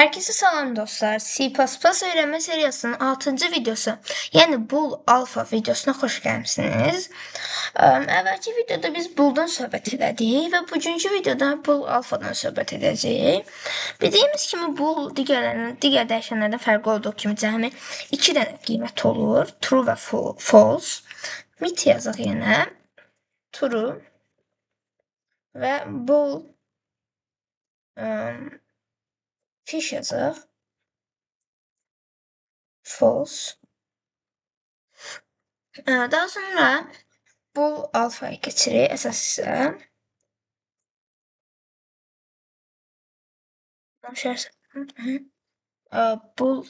Herkese salam dostlar. C++ öğrenme seriyasının 6-cı videosu, yəni Bool Alpha videosuna xoş gəlmisiniz. Əvvəlki videoda biz Bool'dan söhbət elədik və bugünkü videoda Bool Alpha'dan söhbət edəcəyik. Bildiyimiz kimi Bool digər dəyişənlərdən fərqli olduğu kimi cəmi 2 dənə qiymət olur. True və false. Mit yazaq yenə. True və Bool fish yazaq. False. Daha sonra Bool Alpha'ya keçirik. Əsas isə Bool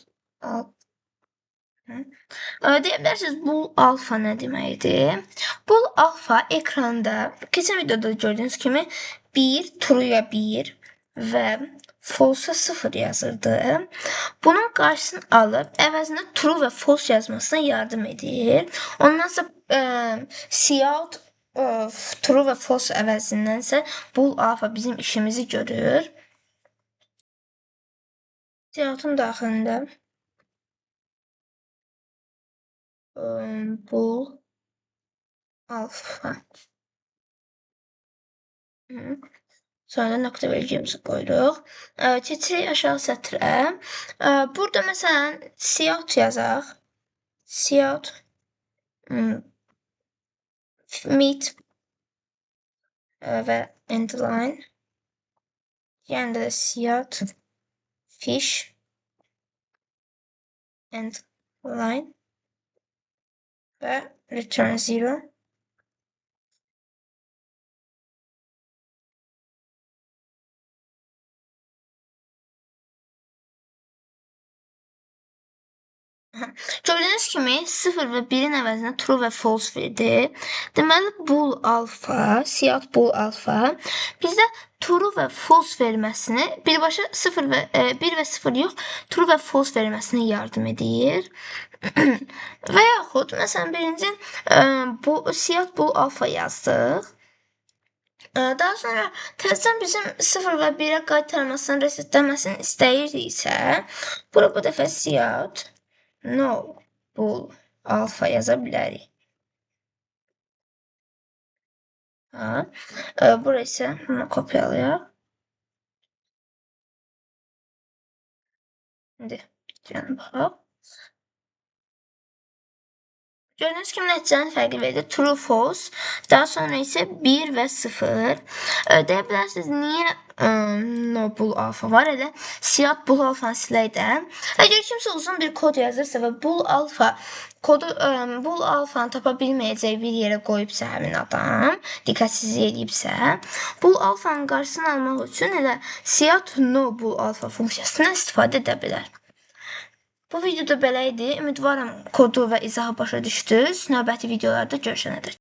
deyə bilərsiniz, Bool Alpha nə deməkdir? Bool Alpha ekranda keçən videoda gördüyünüz kimi 1 true'ya 1 və false'a 0 yazırdı. Bunun qarşısını alıb əvəzində true və false yazmasına yardım edir. Ondan sonra cout true və false əvəzindənsə Bool Alpha bizim işimizi görür. Cout'un daxilində Bool Alpha. Sonra nöqtə vergimizi qoyduq. Keçirik aşağı sətrə. Burada məsələn cout yazaq. Cout meat və endline. Yəni də cout fish endline və return 0. Gördüyünüz kimi 0 və 1-in əvəzinə true və false verdi. Deməli, Bool Alpha, cout Bool Alpha bizdə true və false verməsini, birbaşa 1 və 0 yox, true və false verməsinə yardım edir. Və yaxud, məsələn, birinci cout Bool Alpha yazdıq. Daha sonra təzədən bizim 0 və 1-ə qaytarmasını, resetləməsini istəyiriksə, bura bu dəfə cout no Bool Alpha yaza bilərik. Bura isə bunu kopyalayaq. İndi gəlin baxaq. Gördüyünüz kimi nəticənin fərqi verdi. True, false. Daha sonra isə 1 və 0. Deyə bilərsiniz, niyə no Bool Alpha var? Elə cout Bool Alpha'nı silək də. Əgər kimsə uzun bir kod yazırsa və Bool Alpha Bool Alpha'nı tapa bilməyəcək bir yerə qoyubsa həmin adam, diqqətsizlik edibsə, Bool Alpha'nın qarşısını almaq üçün elə cout no Bool Alpha funksiyasından istifadə edə bilər. Bu videoda belə idi. Ümidvaram kodu və izahı başa düşdünüz. Növbəti videolarda görüşənədək.